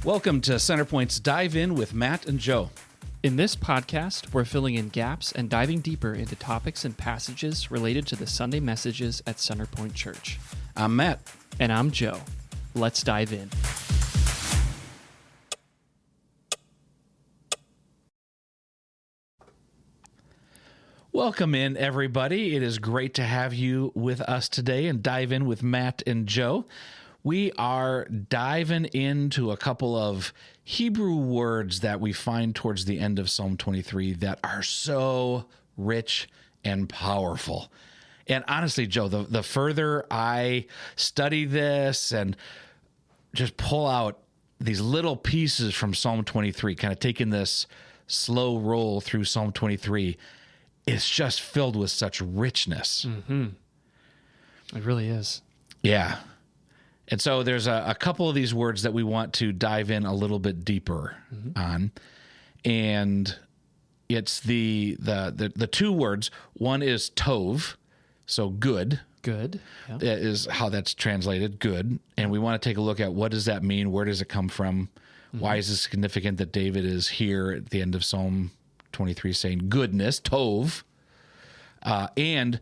Welcome to Centerpoint's Dive In with Matt and Joe. In this podcast, we're filling in gaps and diving deeper into topics and passages related to the Sunday messages at Centerpoint Church. I'm Matt. And I'm Joe. Let's dive in. Welcome in, everybody. It is great to have you with us today and dive in with Matt and Joe. We are diving into a couple of Hebrew words that we find towards the end of Psalm 23 that are so rich and powerful. And honestly, Joe, the further I study this and just pull out these little pieces from Psalm 23, kind of taking this slow roll through Psalm 23, it's just filled with such richness. Mm-hmm. It really is. Yeah. And so there's a couple of these words that we want to dive in a little bit deeper on. And it's the two words. One is tov, so good. Good. Yeah. Is how that's translated, good. And we want to take a look at what does that mean? Where does it come from? Why is it significant that David is here at the end of Psalm 23 saying goodness, tov? And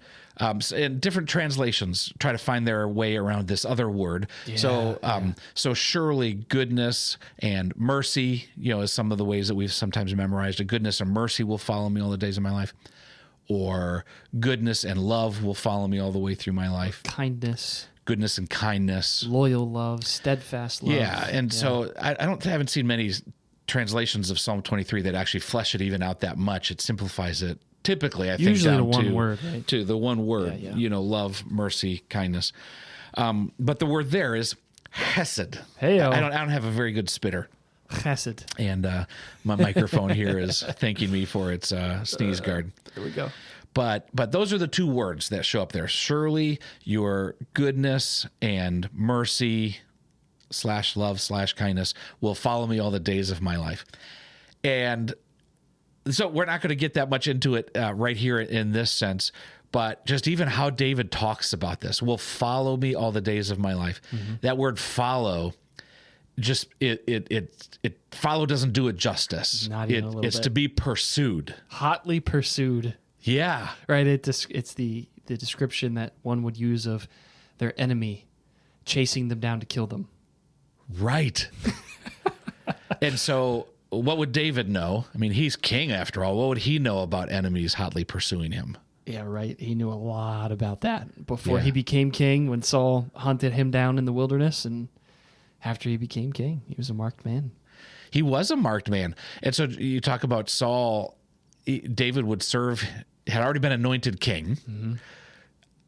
different translations try to find their way around this other word. Yeah, So surely goodness and mercy, is some of the ways that we've sometimes memorized. Goodness and mercy will follow me all the days of my life. Or goodness and love will follow me all the way through my life. Kindness. Goodness and kindness. Loyal love, steadfast love. Yeah, and so I haven't seen many translations of Psalm 23 that actually flesh it even out that much. It simplifies it. Typically, I think usually down to one word, right? To the one word, Yeah. Love, mercy, kindness. But the word there is hesed. Hey-o. I don't have a very good spitter. Hesed. And my microphone here is thanking me for its sneeze guard. There we go. But those are the two words that show up there. Surely your goodness and mercy / love / kindness will follow me all the days of my life. And so we're not going to get that much into it right here in this sense, but just even how David talks about this will follow me all the days of my life. That word follow, just it follow doesn't do it justice. Not even a little it's bit. to be pursued. Hotly pursued. Yeah. Right. It's the description that one would use of their enemy chasing them down to kill them. Right. And so what would David know? I mean, he's king after all. What would he know about enemies hotly pursuing him? Yeah, right. He knew a lot about that before Yeah. he became king, when Saul hunted him down in the wilderness, and after he became king, he was a marked man. He was a marked man. And so you talk about Saul, David would serve, had already been anointed king.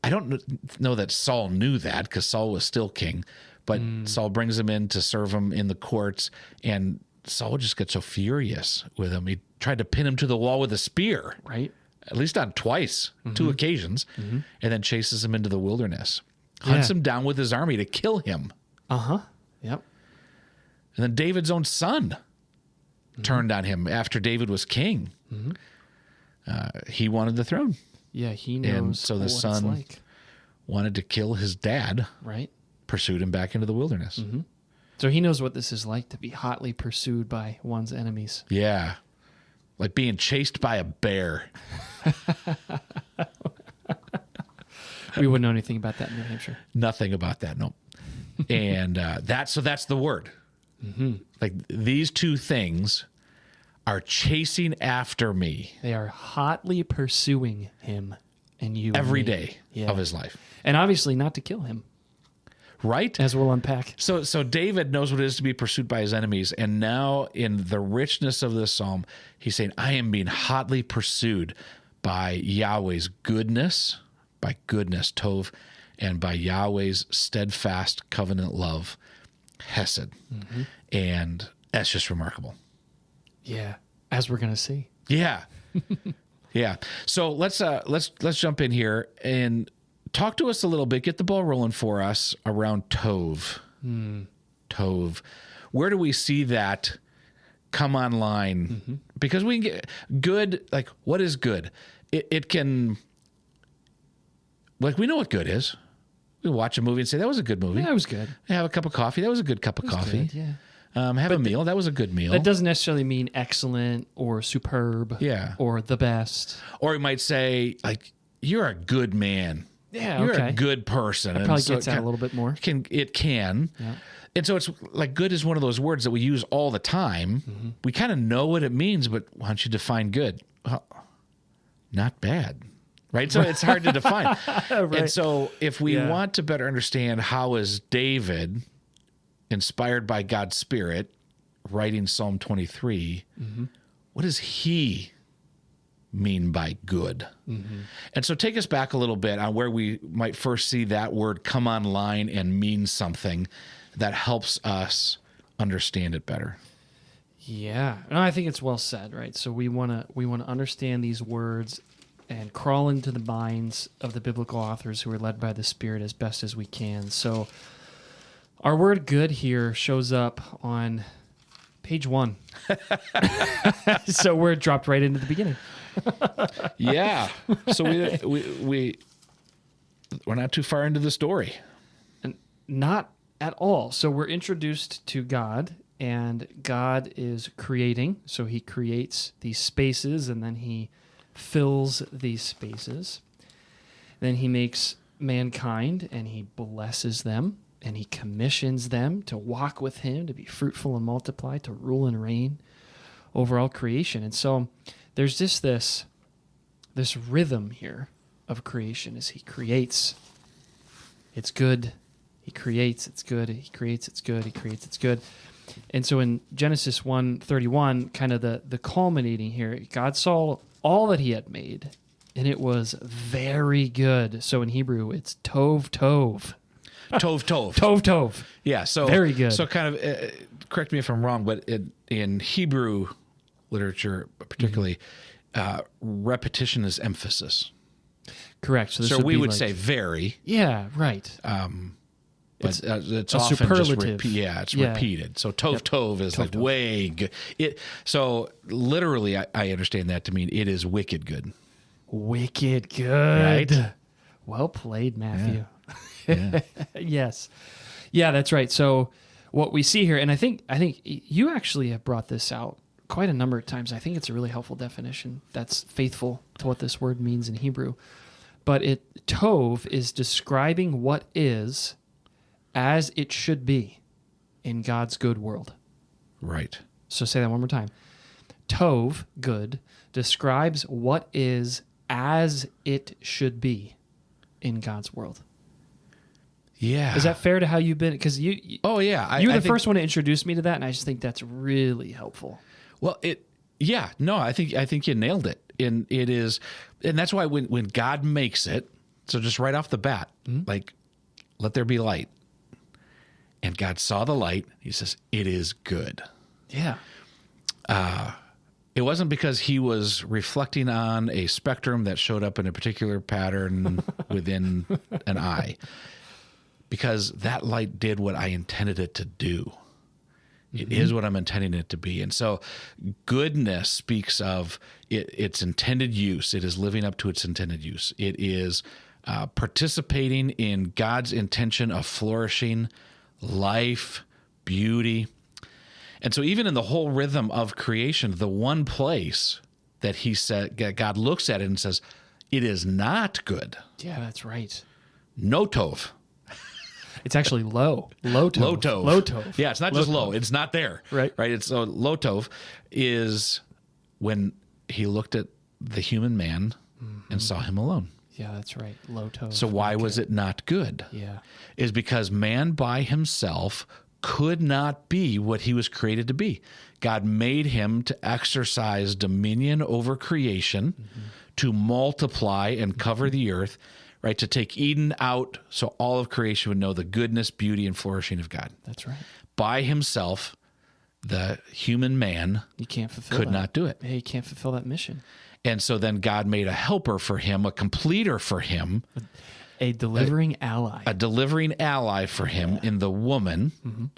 I don't know that Saul knew that because Saul was still king, but Saul brings him in to serve him in the courts, and Saul just gets so furious with him. He tried to pin him to the wall with a spear. Right. At least on twice, two occasions, and then chases him into the wilderness. Hunts him down with his army to kill him. Yep. And then David's own son turned on him after David was king. He wanted the throne. Yeah, he knows And so the what son it's like. wanted to kill his dad, Right. pursued him back into the wilderness. So he knows what this is like to be hotly pursued by one's enemies. Yeah. Like being chased by a bear. We wouldn't know anything about that in New Hampshire. Nothing about that, no. And that's the word. Like these two things are chasing after me They are hotly pursuing him and you every and me. day of his life. And obviously not to kill him, Right? as we'll unpack. So David knows what it is to be pursued by his enemies. And now in the richness of this psalm, he's saying, I am being hotly pursued by Yahweh's goodness, tov, and by Yahweh's steadfast covenant love, hesed. And that's just remarkable. Yeah, as we're going to see. Yeah. Yeah. So let's jump in here and talk to us a little bit. Get the ball rolling for us around tov. Tov. Where do we see that come online? Because we can get good. Like, what is good? It can. Like, we know what good is. We watch a movie and say, that was a good movie. Yeah, that was good. Have a cup of coffee. That was a good cup of coffee. Good, yeah. have a meal. That was a good meal. That doesn't necessarily mean excellent or superb. Yeah. Or the best. Or he might say, like, you're a good man. Yeah, You're okay. a good person. That probably gets at a little bit more. It can. Yeah. And so it's like good is one of those words that we use all the time. Mm-hmm. We kind of know what it means, but why don't you define good? Well, not bad. Right? So it's hard to define. Right. And so if we want to better understand how is David, inspired by God's Spirit, writing Psalm 23, what does he mean by good? And so take us back a little bit on where we might first see that word come online and mean something that helps us understand it better. Yeah, no, I think it's well said, right? So we want to understand these words and crawl into the minds of the biblical authors who are led by the Spirit as best as we can. So our word "good" here shows up on page 1. So we're dropped right into the beginning. Yeah. So we're not too far into the story. And not at all. So we're introduced to God, and God is creating. So he creates these spaces, and then he fills these spaces. Then he makes mankind, and he blesses them, and he commissions them to walk with him, to be fruitful and multiply, to rule and reign over all creation. And so there's just this rhythm here of creation as he creates. It's good. He creates, it's good. He creates, it's good. He creates, it's good. And so in Genesis 1:31, kind of the culminating here, God saw all that he had made, and it was very good. So in Hebrew, it's tov tov. Tov tov. Tov tov. Yeah, so very good. So kind of, correct me if I'm wrong, but in Hebrew literature particularly, repetition is emphasis. Correct. So, we would say very. Yeah, right. But it's a often superlative. It's repeated. So tov is like way good. So literally, I understand that to mean it is wicked good. Wicked good. Right? Well played, Matthew. Yeah. Yes. Yeah, that's right. So what we see here, and I think you actually have brought this out quite a number of times. I think it's a really helpful definition that's faithful to what this word means in Hebrew. But tov is describing what is as it should be in God's good world. Right. So say that one more time. Tov, good, describes what is as it should be in God's world. Yeah. Is that fair to how you've been? Because you oh yeah, you were the first one to introduce me to that, and I just think that's really helpful. Well, I think you nailed it. And it is, and that's why when God makes it, so just right off the bat, like, let there be light. And God saw the light. He says, it is good. Yeah. It wasn't because he was reflecting on a spectrum that showed up in a particular pattern within an eye, because that light did what I intended it to do. It is what I'm intending it to be. And so goodness speaks of its intended use. It is living up to its intended use. It is participating in God's intention of flourishing, life, beauty. And so even in the whole rhythm of creation, the one place that he said, God looks at it and says, it is not good. Yeah, that's right. No tov. It's actually low. Low tov. Low tov. Low tov. Yeah, it's not just low. It's not there. Right. Right. It's so low tov is when he looked at the human man and saw him alone. Yeah, that's right. Low tov. So why was it not good? Yeah. Is because man by himself could not be what he was created to be. God made him to exercise dominion over creation, to multiply and cover the earth, right? To take Eden out so all of creation would know the goodness, beauty, and flourishing of God. That's right. By himself, the human man You can't fulfill could that. not do it. Yeah, you can't fulfill that mission. And so then God made a helper for him, a completer for him, A delivering ally. a delivering ally for him in the woman.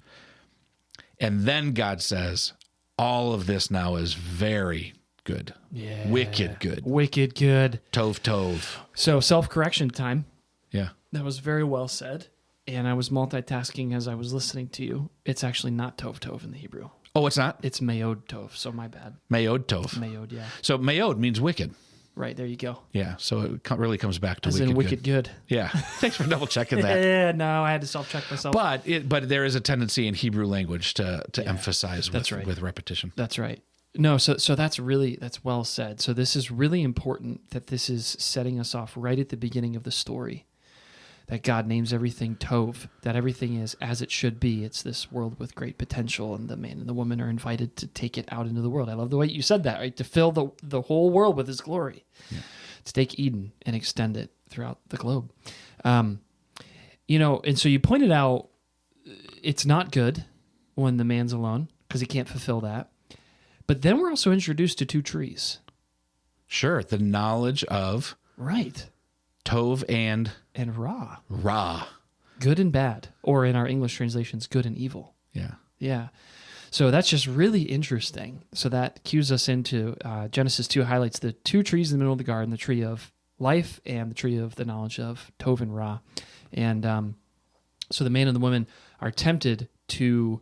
And then God says, all of this now is very good. Yeah. Wicked good. Wicked good. Tov tov. So self-correction time. Yeah. That was very well said. and I was multitasking as I was listening to you. It's actually not tov tov in the Hebrew. Oh, it's not? It's mayod tov, so my bad. Mayod tov. Mayod, yeah. So mayod means wicked. Right, there you go. Yeah, so it really comes back to As wicked in wicked good. Yeah, thanks for double checking that. Yeah, no, I had to self-check myself. But there is a tendency in Hebrew language to emphasize that's right. with repetition. That's right. No, so that's well said. So this is really important that this is setting us off right at the beginning of the story. That God names everything Tov, that everything is as it should be. It's this world with great potential, and the man and the woman are invited to take it out into the world. I love the way you said that, right? To fill the whole world with his glory. Yeah. To take Eden and extend it throughout the globe. And so you pointed out it's not good when the man's alone because he can't fulfill that. But then we're also introduced to 2 trees. Sure, the knowledge of... Right. Tov and Ra. Ra. Good and bad. Or in our English translations, good and evil. Yeah. Yeah. So that's just really interesting. So that cues us into Genesis 2 highlights the 2 trees in the middle of the garden, the tree of life and the tree of the knowledge of Tov and Ra. And so the man and the woman are tempted to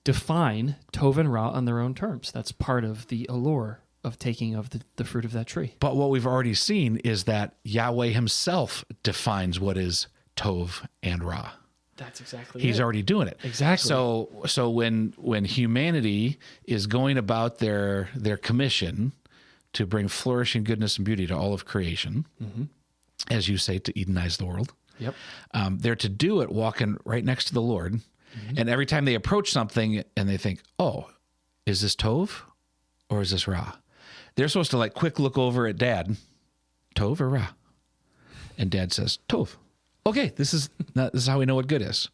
define Tov and Ra on their own terms. That's part of the allure of taking of the fruit of that tree. But what we've already seen is that Yahweh himself defines what is Tov and Ra. That's exactly He's it. already doing it. Exactly. So when humanity is going about their commission to bring flourishing goodness and beauty to all of creation, as you say, to Edenize the world, yep. They're to do it walking right next to the Lord. And every time they approach something and they think, oh, is this Tov or is this Ra? They're supposed to quick look over at Dad, Tov or Ra? And Dad says, Tov. Okay, this is how we know what good is.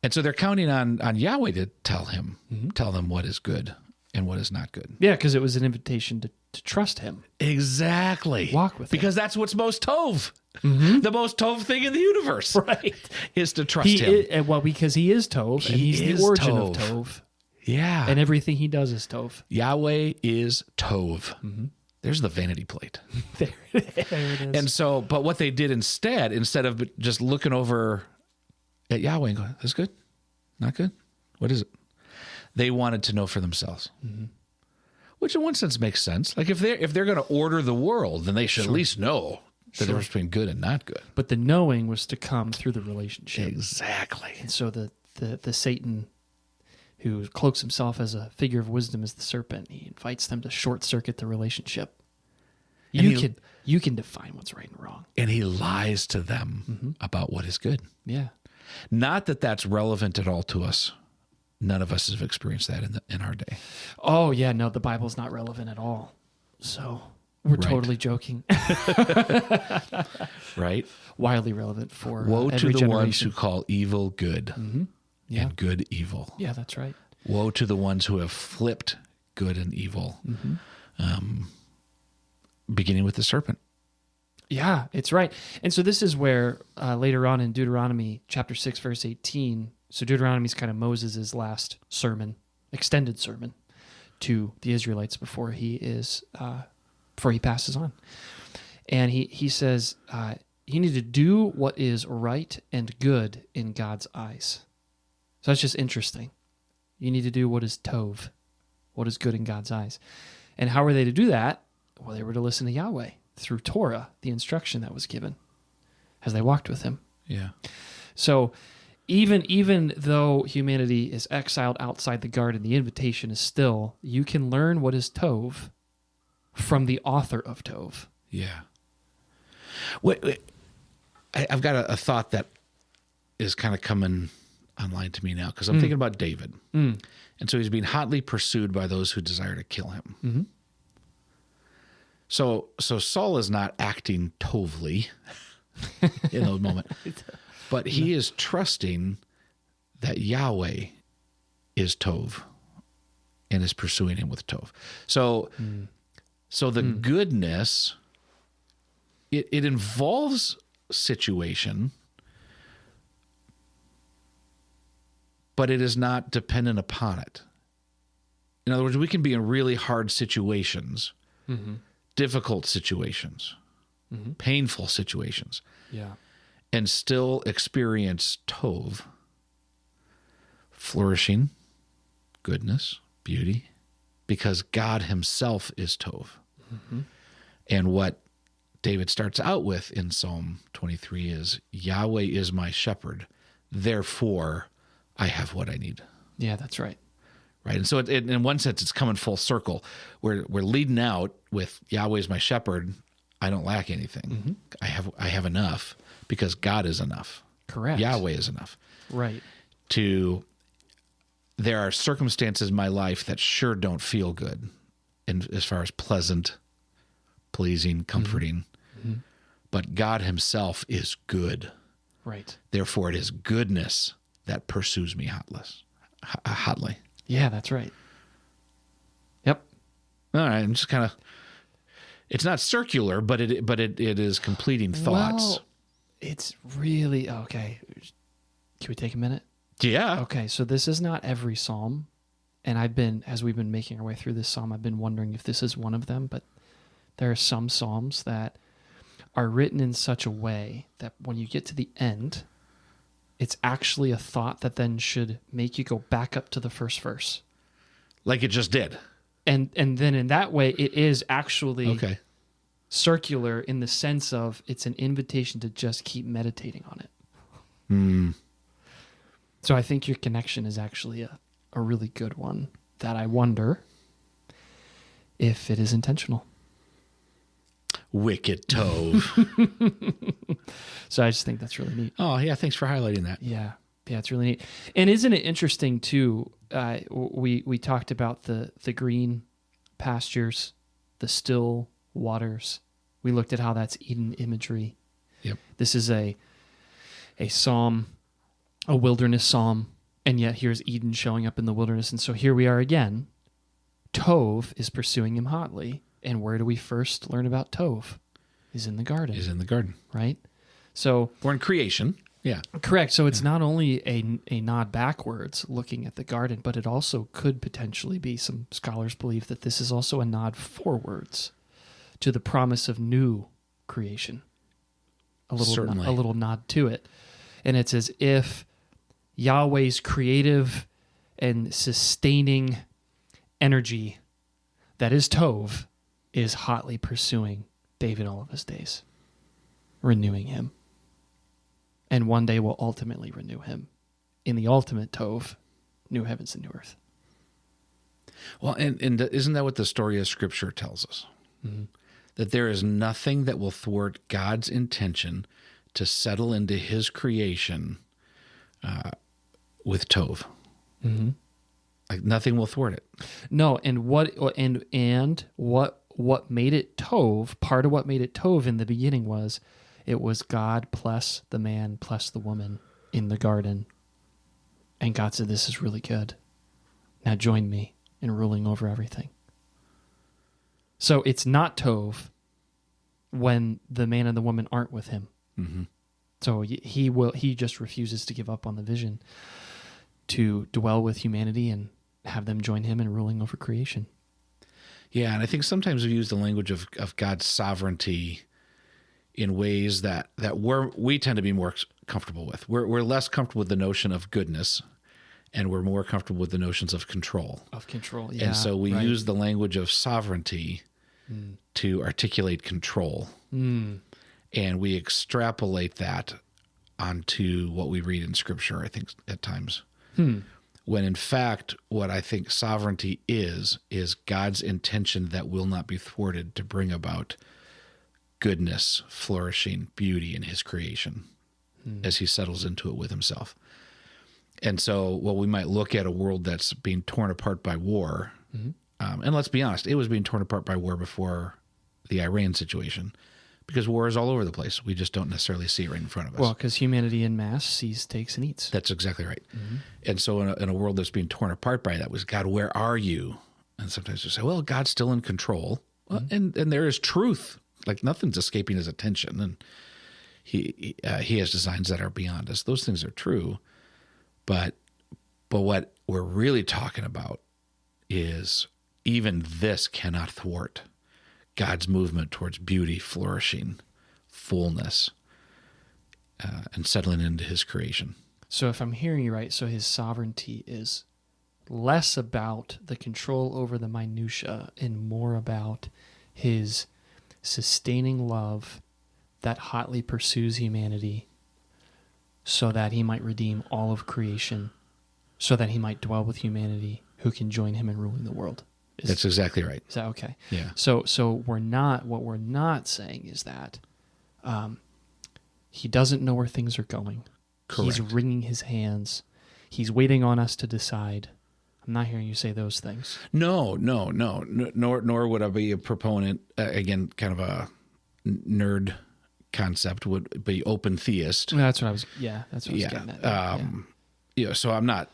And so they're counting on Yahweh to tell them what is good and what is not good. Yeah, because it was an invitation to trust him. Exactly. Walk with him. Because that's what's most Tov. The most Tov thing in the universe. Right. Is to trust him. Because he is Tov, and he's the origin of Tov. Yeah. And everything he does is Tov. Yahweh is Tov. There's the vanity plate. There it is. And so, but what they did instead of just looking over at Yahweh and going, "That's good, not good. What is it?" They wanted to know for themselves, which in one sense makes sense. Like if they're going to order the world, then they should at least know the difference between good and not good. But the knowing was to come through the relationship. Exactly. And so the Satan, who cloaks himself as a figure of wisdom as the serpent, he invites them to short circuit the relationship. You can define what's right and wrong. And he lies to them about what is good. Yeah. Not that that's relevant at all to us. None of us have experienced that in our day. Oh, yeah. No, the Bible's not relevant at all. So we're totally joking. Right? Wildly relevant for woe every to the generation. ones who call evil good Yeah. and good evil. Yeah, that's right. Woe to the ones who have flipped good and evil, beginning with the serpent. Yeah, it's right. And so this is where later on in Deuteronomy chapter 6, verse 18, so Deuteronomy is kind of Moses' last sermon, extended sermon to the Israelites before he passes on. And he says, you need to do what is right and good in God's eyes. So that's just interesting. You need to do what is tov, what is good in God's eyes. And how were they to do that? Well, they were to listen to Yahweh through Torah, the instruction that was given as they walked with him. Yeah. So even though humanity is exiled outside the garden, the invitation is still, you can learn what is tov from the author of tov. Yeah. Wait. I've got a thought that is kind of coming online to me now because I'm thinking about David. And so he's being hotly pursued by those who desire to kill him. Mm-hmm. So Saul is not acting tovely in those moments, but he is trusting that Yahweh is tov and is pursuing him with tov. So the goodness, it involves situation, but it is not dependent upon it. In other words, we can be in really hard situations, difficult situations, painful situations. Yeah. and still experience tov, flourishing, goodness, beauty, because God himself is tov. Mm-hmm. And what David starts out with in Psalm 23 is, Yahweh is my shepherd, therefore I have what I need. Yeah, that's right. Right. And so in one sense, it's coming full circle. We're leading out with Yahweh is my shepherd. I don't lack anything. Mm-hmm. I have enough because God is enough. Correct. Yahweh is enough. Right. There are circumstances in my life that sure don't feel good, as far as pleasant, pleasing, comforting. Mm-hmm. But God himself is good. Right. Therefore, it is goodness that pursues me hotly. Yeah, that's right. Yep. All right, I'm just kind of. It's not circular, but it is completing thoughts. Well, it's really okay. Can we take a minute? Yeah. Okay, so this is not every psalm, and as we've been making our way through this psalm, I've been wondering if this is one of them. But there are some psalms that are written in such a way that when you get to the end, it's actually a thought that then should make you go back up to the first verse. Like it just did. And then in that way, it is actually Okay. circular in the sense of it's an invitation to just keep meditating on it. Mm. So I think your connection is actually a really good one that I wonder if it is intentional. Wicked Tove. So I just think that's really neat. Oh, yeah. Thanks for highlighting that. Yeah, it's really neat. And isn't it interesting too? We talked about the green pastures, the still waters. We looked at how that's Eden imagery. Yep. This is a psalm, a wilderness psalm, and yet here's Eden showing up in the wilderness. And so here we are again. Tov is pursuing him hotly. And where do we first learn about Tov? Is in the garden. Is in the garden. Right? So Or in creation. Yeah. correct. So it's not only a nod backwards looking at the garden, but it also could potentially be, some scholars believe that this is also a nod forwards to the promise of new creation. Certainly. A little nod to it. And it's as if Yahweh's creative and sustaining energy that is Tov is hotly pursuing David all of his days, renewing him. And one day will ultimately renew him in the ultimate Tov, new heavens and new earth. Well, and isn't that what the story of Scripture tells us? Mm-hmm. That there is nothing that will thwart God's intention to settle into his creation with Tov. Mm-hmm. Like nothing will thwart it. No, and what made it Tov, part of what made it Tov in the beginning was it was God plus the man plus the woman in the garden. And God said, this is really good. Now join me in ruling over everything. So it's not Tov when the man and the woman aren't with him. Mm-hmm. So he just refuses to give up on the vision to dwell with humanity and have them join him in ruling over creation. Yeah, and I think sometimes we use the language of God's sovereignty in ways that we tend to be more comfortable with. We're less comfortable with the notion of goodness, and we're more comfortable with the notions of control. Of control, yeah. And so we right. use the language of sovereignty to articulate control. Mm. And we extrapolate that onto what we read in Scripture, I think, at times. When in fact, what I think sovereignty is God's intention that will not be thwarted to bring about goodness, flourishing, beauty in his creation as he settles into it with himself. And so, well, we might look at a world that's being torn apart by war. And let's be honest, it was being torn apart by war before the Iran situation, because war is all over the place. We just don't necessarily see it right in front of us. Well, because humanity in mass sees, takes, and eats. That's exactly right. And so in a world that's being torn apart by that was, God, where are you? And sometimes we say, well, God's still in control. Well, and there is truth. Like nothing's escaping his attention. And he has designs that are beyond us. Those things are true. But what we're really talking about is even this cannot thwart God's movement towards beauty, flourishing, fullness. and settling into his creation. So if I'm hearing you right, so his sovereignty is less about the control over the minutia and more about his sustaining love that hotly pursues humanity so that he might redeem all of creation, so that he might dwell with humanity who can join him in ruling the world. That's exactly right. Is that okay? Yeah. So what we're not saying is that he doesn't know where things are going. Correct. He's wringing his hands. He's waiting on us to decide. I'm not hearing you say those things. No. Nor would I be a proponent. Again, kind of a nerd concept would be open theist. That's what I was. Yeah, that's what I was getting at. So I'm not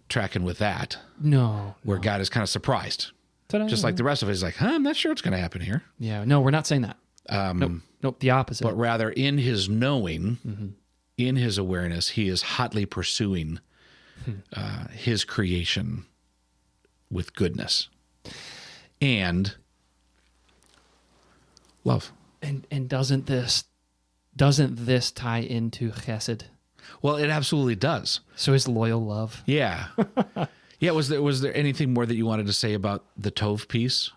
tracking with that. No, where God is kind of surprised, just like the rest of it. He's like, I'm not sure what's going to happen here. Yeah, no, we're not saying that. Nope, the opposite. But rather, in his knowing, in his awareness, he is hotly pursuing his creation with goodness and love. And doesn't this tie into hesed? Well, it absolutely does. So his loyal love. Yeah. Yeah. Was there anything more that you wanted to say about the Tov piece?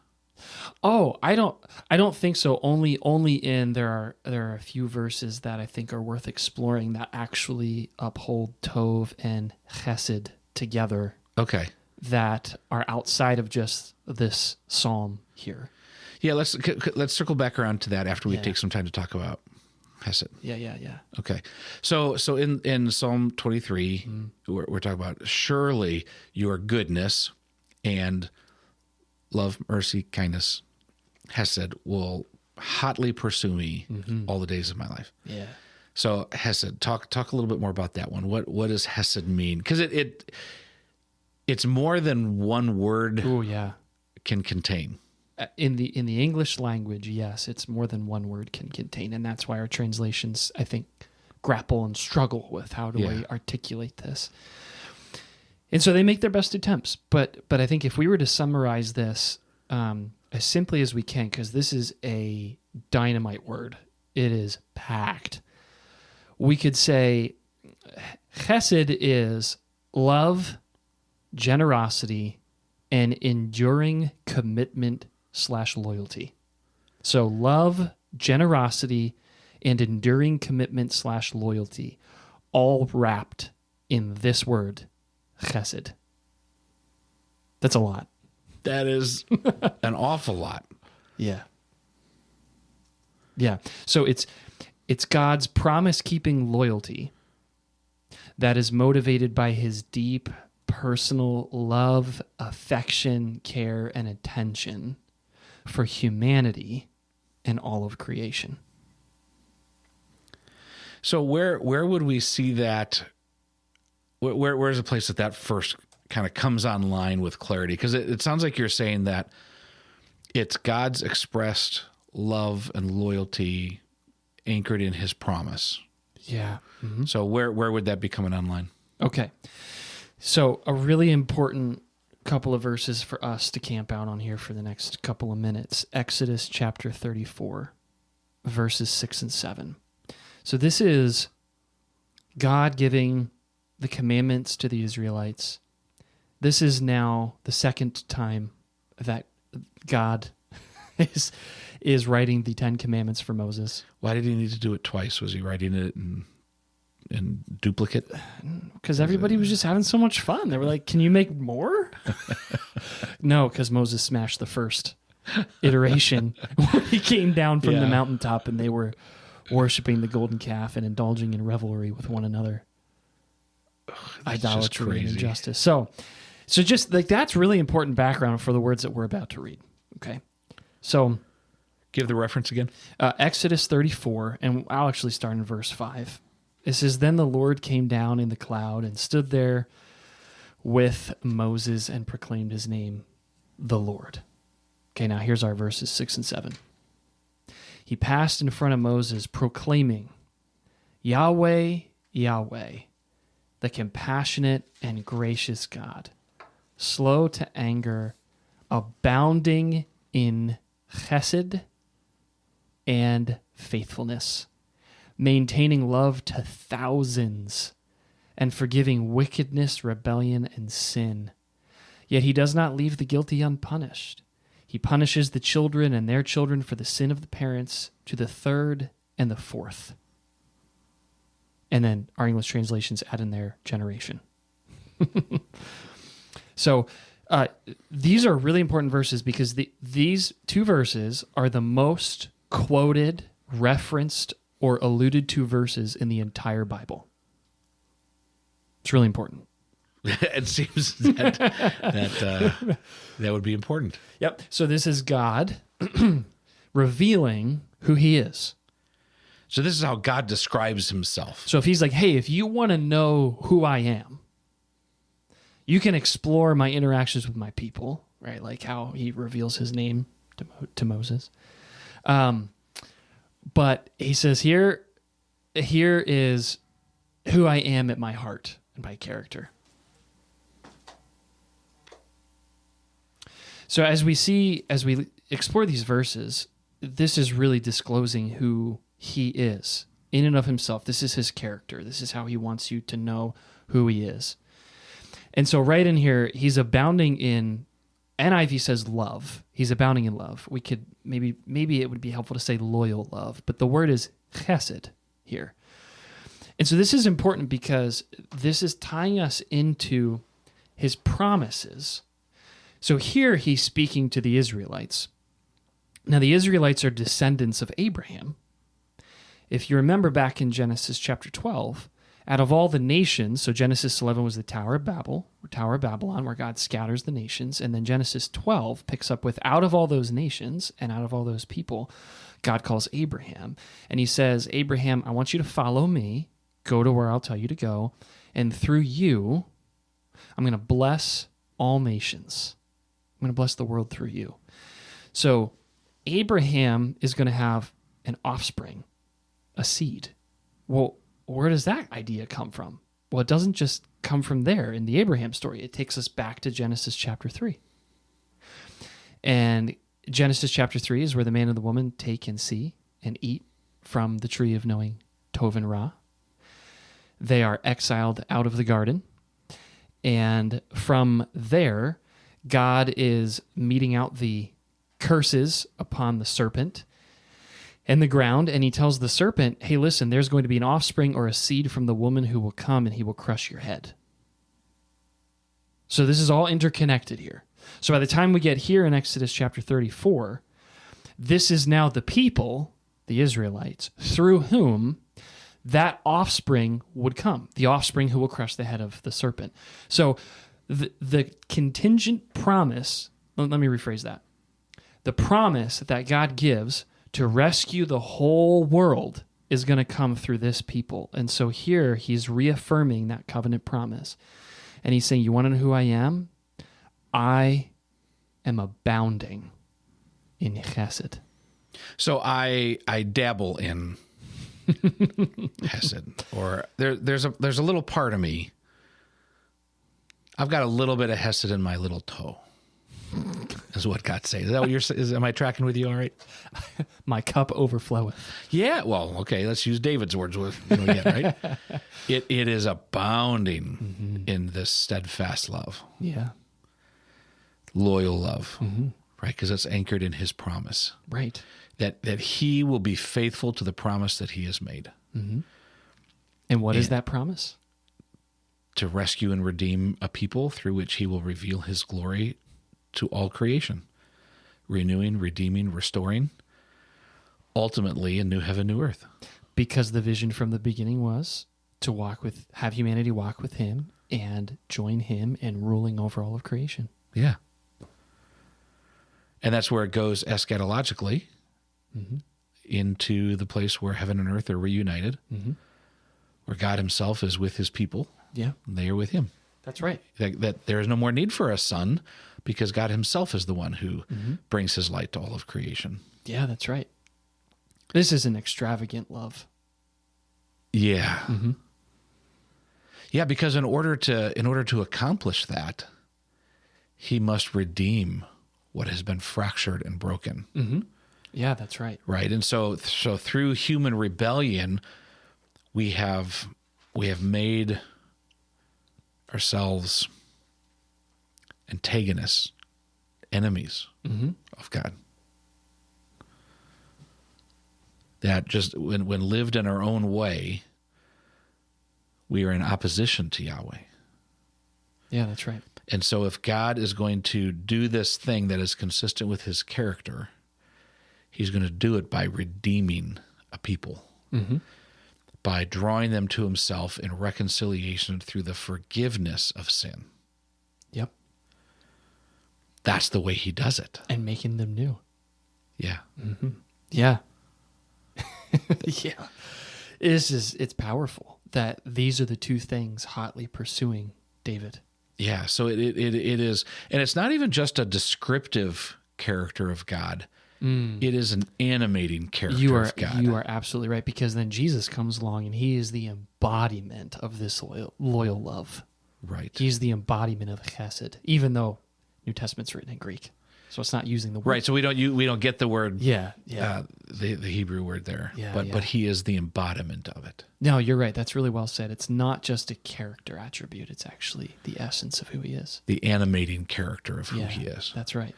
Oh, I don't think so. Only in there are a few verses that I think are worth exploring that actually uphold Tov and Chesed together. Okay. That are outside of just this psalm here. Yeah, let's circle back around to that after we take some time to talk about hesed. Yeah. Okay. So in Psalm 23, we're talking about surely your goodness and love, mercy, kindness, hesed will hotly pursue me all the days of my life. Yeah. So hesed, talk a little bit more about that one. What does hesed mean? Because it's more than one word. Oh yeah. Can contain. In the English language, yes, it's more than one word can contain, and that's why our translations, I think, grapple and struggle with how do I articulate this. And so they make their best attempts, but I think if we were to summarize this as simply as we can, because this is a dynamite word, it is packed. We could say chesed is love, generosity, and enduring commitment / loyalty. So love, generosity, and enduring commitment / loyalty, all wrapped in this word, chesed. That's a lot. That is an awful lot. Yeah. Yeah. So it's God's promise-keeping loyalty that is motivated by his deep personal love, affection, care, and attention for humanity and all of creation. So where would we see that? Where's a place that first kind of comes online with clarity? Because it sounds like you're saying that it's God's expressed love and loyalty anchored in his promise. Yeah. Mm-hmm. So where would that be coming online? Okay. So a really important couple of verses for us to camp out on here for the next couple of minutes. Exodus chapter 34, verses 6 and 7. So this is God giving the commandments to the Israelites. This is now the second time that God is writing the 10 Commandments for Moses. Why did he need to do it twice? Was he writing it in duplicate? Because everybody was just having so much fun. They were like, can you make more? No, because Moses smashed the first iteration when he came down from the mountaintop and they were worshiping the golden calf and indulging in revelry with one another. Idolatry and injustice. So just like that's really important background for the words that we're about to read. Okay. So give the reference again. Exodus 34, and I'll actually start in verse 5. It says, "Then the Lord came down in the cloud and stood there with Moses and proclaimed his name, the Lord." Okay, now here's our verses 6 and 7. "He passed in front of Moses, proclaiming, 'Yahweh, Yahweh, the compassionate and gracious God, slow to anger, abounding in chesed and faithfulness, maintaining love to thousands, and forgiving wickedness, rebellion, and sin. Yet he does not leave the guilty unpunished. He punishes the children and their children for the sin of the parents to the third and the fourth. And then our English translations add in their generation. So these are really important verses because these two verses are the most quoted, referenced, or alluded to verses in the entire Bible. It's really important. It seems that would be important. Yep. So this is God revealing who he is. So this is how God describes himself. So if he's like, hey, if you want to know who I am, you can explore my interactions with my people, right? Like how he reveals his name to Moses. But he says, here is who I am at my heart and my character. So as we explore these verses, this is really disclosing who he is in and of himself. This is his character. This is how he wants you to know who he is. And so right in here, he's abounding in, NIV says love. He's abounding in love. We could, maybe it would be helpful to say loyal love, but the word is hesed here. And so this is important because this is tying us into his promises. So here he's speaking to the Israelites. Now the Israelites are descendants of Abraham. If you remember back in Genesis chapter 12, out of all the nations, so Genesis 11 was the Tower of Babylon, where God scatters the nations, and then Genesis 12 picks up with out of all those nations and out of all those people, God calls Abraham, and he says, Abraham, I want you to follow me, go to where I'll tell you to go, and through you, I'm going to bless all nations. I'm going to bless the world through you. So Abraham is going to have an offspring, a seed. Well, where does that idea come from? Well, it doesn't just come from there in the Abraham story. It takes us back to Genesis chapter 3. And Genesis chapter 3 is where the man and the woman take and see and eat from the tree of knowing Tov and Ra. They are exiled out of the garden. And from there, God is meting out the curses upon the serpent and the ground, and he tells the serpent, hey, listen, there's going to be an offspring or a seed from the woman who will come, and he will crush your head. So this is all interconnected here. So by the time we get here in Exodus chapter 34, this is now the people, the Israelites, through whom that offspring would come, the offspring who will crush the head of the serpent. So the contingent promise, let me rephrase that. The promise that God gives to rescue the whole world is going to come through this people. And so here he's reaffirming that covenant promise. And he's saying, you want to know who I am? I am abounding in hesed. So I dabble in hesed, or there's a little part of me. I've got a little bit of hesed in my little toe. Is what God says. Is that what am I tracking with you all right? My cup overfloweth. Yeah, well, okay, let's use David's words again, right? It is abounding in this steadfast love. Yeah. Loyal love, right? Because it's anchored in his promise. Right. That he will be faithful to the promise that he has made. Mm-hmm. And what is that promise? To rescue and redeem a people through which he will reveal his glory to all creation, renewing, redeeming, restoring, ultimately a new heaven, new earth. Because the vision from the beginning was to have humanity walk with him and join him in ruling over all of creation. Yeah. And that's where it goes eschatologically into the place where heaven and earth are reunited, where God himself is with his people. Yeah. And they are with him. That's right. That there is no more need for a son because God himself is the one who brings his light to all of creation. Yeah, that's right. This is an extravagant love. Yeah. Yeah, because in order to accomplish that, he must redeem what has been fractured and broken. Yeah, that's right. Right. And so through human rebellion, we have made ourselves antagonists, enemies of God. That just when lived in our own way, we are in opposition to Yahweh. Yeah, that's right. And so if God is going to do this thing that is consistent with his character, he's going to do it by redeeming a people, by drawing them to himself in reconciliation through the forgiveness of sin. Yep. That's the way he does it. And making them new. Yeah. Yeah. Yeah. It's powerful that these are the two things hotly pursuing David. Yeah, so it is, and it's not even just a descriptive character of God. It is an animating character of God. You are absolutely right, because then Jesus comes along and he is the embodiment of this loyal love. Right. He's the embodiment of hesed, even though New Testament's written in Greek, so it's not using the word. Right. So we don't get the word. Yeah. The Hebrew word there. Yeah, but he is the embodiment of it. No, you're right. That's really well said. It's not just a character attribute. It's actually the essence of who he is. The animating character of who he is. That's right.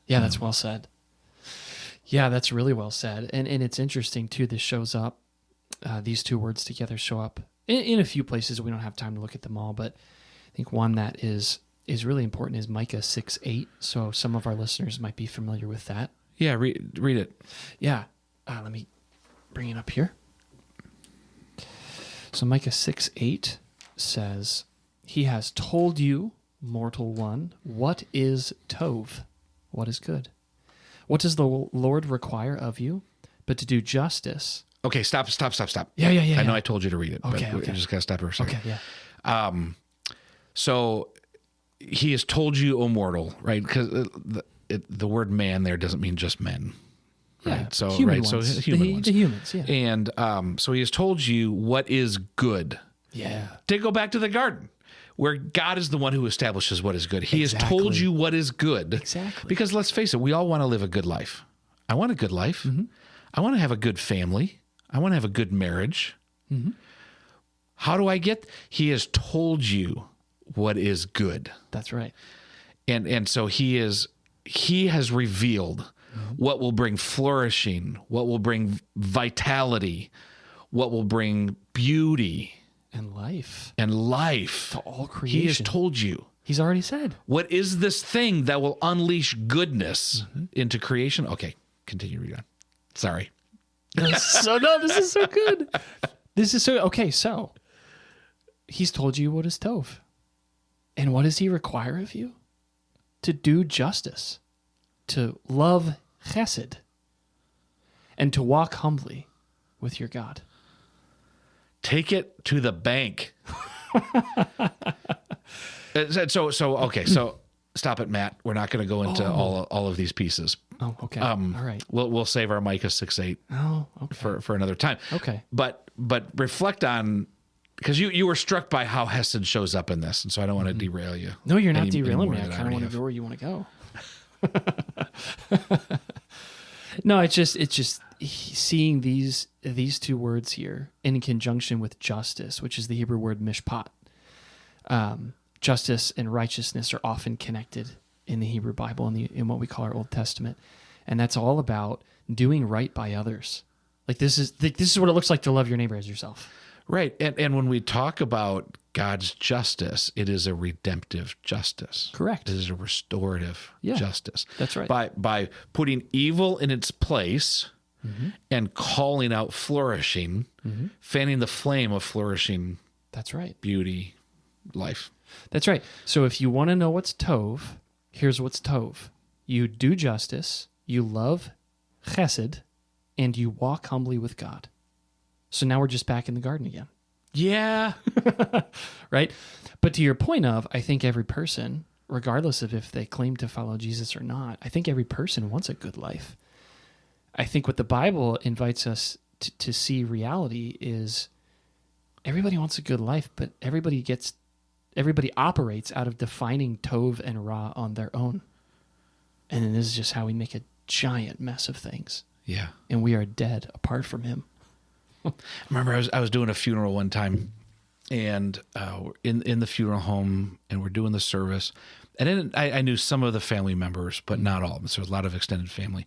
Yeah, that's well said. Yeah, that's really well said. And it's interesting, too, this shows up, these two words together show up in a few places. We don't have time to look at them all, but I think one that is really important is Micah 6:8. So some of our listeners might be familiar with that. Yeah, read it. Yeah. Let me bring it up here. So Micah 6:8 says, "He has told you, mortal one, what is tov, what is good. What does the Lord require of you, but to do justice?" Okay, stop. Yeah. I know I told you to read it, Okay, but we just got to stop for a second. Okay, yeah. So he has told you, O mortal, right? Because the word man there doesn't mean just men. Right. Yeah, So human right. ones. So human ones. The humans, yeah. And so he has told you what is good. Yeah. To go back to the garden, where God is the one who establishes what is good. He has Exactly. told you what is good. Exactly. Because let's face it, we all want to live a good life. I want a good life. I want to have a good family. I want to have a good marriage. How do I get? He has told you what is good. That's right. And so he has revealed what will bring flourishing, what will bring vitality, what will bring beauty And life. to all creation. He has told you. He's already said. What is this thing that will unleash goodness into creation? Okay, continue read on. Sorry. This is so good. Okay, so he's told you what is tov. And what does he require of you? To do justice, to love hesed, and to walk humbly with your God. Take it to the bank. So stop it, Matt. We're not going to go into all of these pieces. Oh, okay. All right. We'll save our Micah 6:8 for another time. Okay. But reflect on, because you were struck by how hesed shows up in this, and so I don't want to derail you. No, you're not any derailing more me. I than kind of want already to go where you want to go. No, it's just seeing these two words here in conjunction with justice, which is the Hebrew word mishpat. Justice and righteousness are often connected in the Hebrew Bible, in what we call our Old Testament, and that's all about doing right by others. Like this is what it looks like to love your neighbor as yourself. Right. And when we talk about God's justice, it is a redemptive justice. Correct. It is a restorative justice. That's right. By putting evil in its place and calling out flourishing, fanning the flame of flourishing. That's right. Beauty, life. That's right. So if you want to know what's tov, here's what's tov. You do justice, you love chesed, and you walk humbly with God. So now we're just back in the garden again. Yeah. Right? But to your point of, I think every person, regardless of if they claim to follow Jesus or not, I think every person wants a good life. I think what the Bible invites us to see reality is everybody wants a good life, but everybody operates out of defining tov and ra on their own. And then this is just how we make a giant mess of things. Yeah. And we are dead apart from him. I remember I was doing a funeral one time, and in the funeral home, and we're doing the service. And then I knew some of the family members, but not all. So there was a lot of extended family.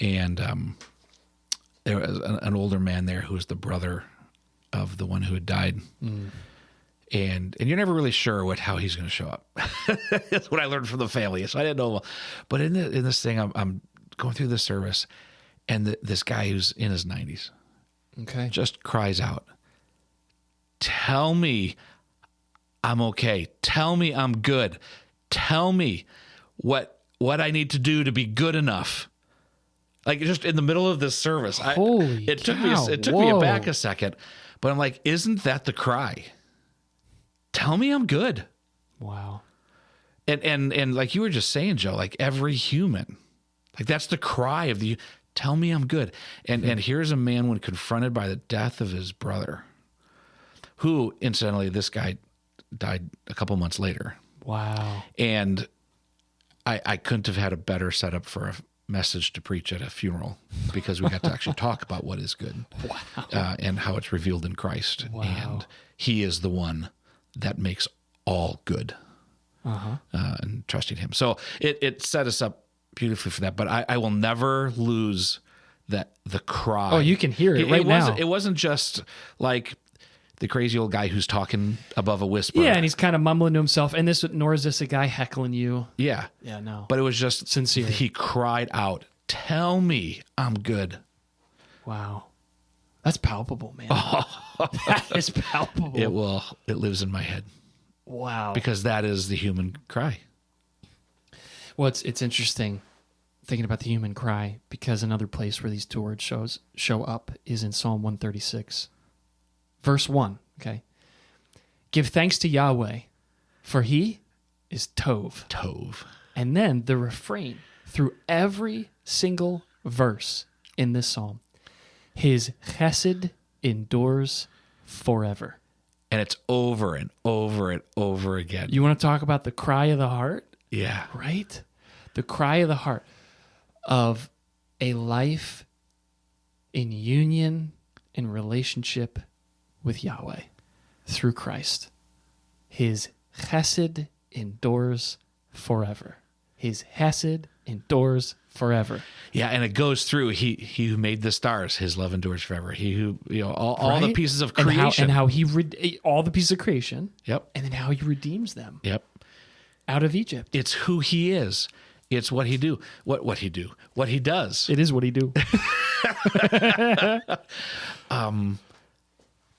And there was an older man there who was the brother of the one who had died. And you're never really sure how he's going to show up. That's what I learned from the family. So I didn't know. But in this thing, I'm going through the service, and this guy who's in his 90s just cries out, "Tell me I'm okay. Tell me I'm good. Tell me what I need to do to be good enough." Like, just in the middle of this service. It took me aback a second, but I'm like, isn't that the cry? Tell me I'm good. Wow. And like you were just saying, Joe, like every human, like that's the cry of tell me I'm good. And here's a man when confronted by the death of his brother, who incidentally, this guy died a couple months later. Wow. And I couldn't have had a better setup for a message to preach at a funeral, because we got to actually talk about what is good. Wow. And how it's revealed in Christ. Wow. And he is the one that makes all good. And trusting him. So it set us up beautifully for that. But I will never lose the cry. Oh, you can hear it right now. It wasn't just like the crazy old guy who's talking above a whisper. Yeah, and he's kind of mumbling to himself. And nor is this a guy heckling you. Yeah. Yeah, no. But it was just sincere. He cried out, "Tell me I'm good." Wow. That's palpable, man. That is palpable. It lives in my head. Wow. Because that is the human cry. Well, it's interesting thinking about the human cry, because another place where these two words show up is in Psalm 136. Verse 1, okay? "Give thanks to Yahweh, for he is Tov." Tov. And then the refrain through every single verse in this psalm: "His hesed endures forever." And it's over and over and over again. You want to talk about the cry of the heart? Yeah. Right? The cry of the heart of a life in union and relationship with Yahweh through Christ. His hesed endures forever. His hesed endures forever. Yeah, and it goes through. He who made the stars, his love endures forever. He who, all the pieces of creation. And how he all the pieces of creation. Yep. And then how he redeems them. Yep. Out of Egypt. It's who he is. It's what he do. What he do. What he does. It is what he do.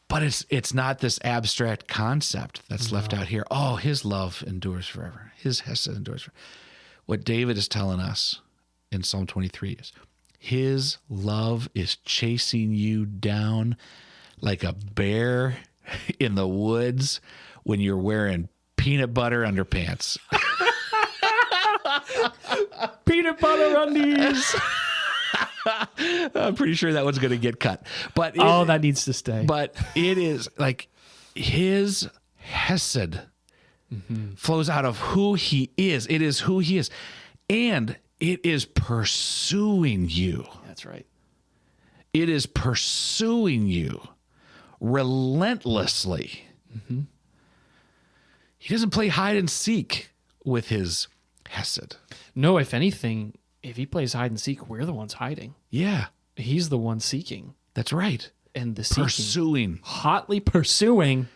But it's not this abstract concept that's left out here. Oh, his love endures forever. His hesed endures forever. What David is telling us in Psalm 23 is his love is chasing you down like a bear in the woods when you're wearing peanut butter underpants. Peanut butter undies. I'm pretty sure that one's going to get cut. But that needs to stay. But it is like his hesed flows out of who he is. It is who he is. And it is pursuing you. That's right. It is pursuing you relentlessly. He doesn't play hide and seek with his hesed. No, if anything, if he plays hide and seek, we're the ones hiding. Yeah. He's the one seeking. That's right. And the seeking. Pursuing. Hotly pursuing.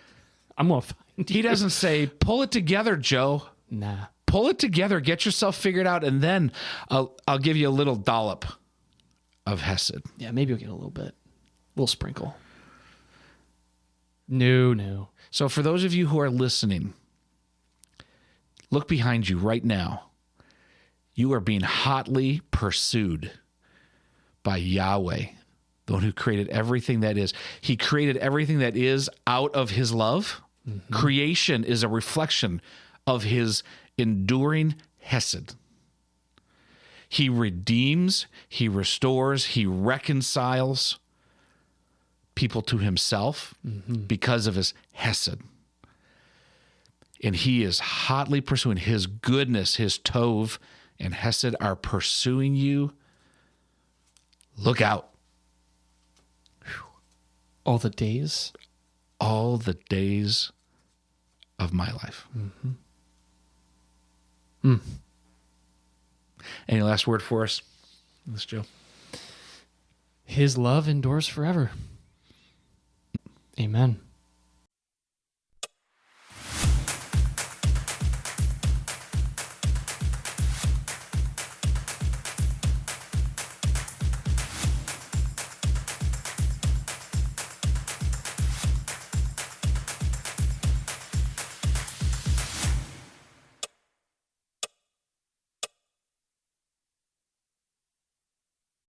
I'm going to find you. He doesn't say, pull it together, Joe. Nah. Pull it together, get yourself figured out, and then I'll give you a little dollop of hesed. Yeah, maybe you'll get a little bit. A little sprinkle. No. So for those of you who are listening, look behind you right now. You are being hotly pursued by Yahweh, the one who created everything that is. He created everything that is out of his love. Creation is a reflection of his enduring hesed. He redeems, he restores, he reconciles people to himself because of his hesed. And he is hotly pursuing his goodness, his tov and hesed are pursuing you. Look out. all the days of my life. Mm-hmm. Any last word for us, Miss Joe? His love endures forever. Amen.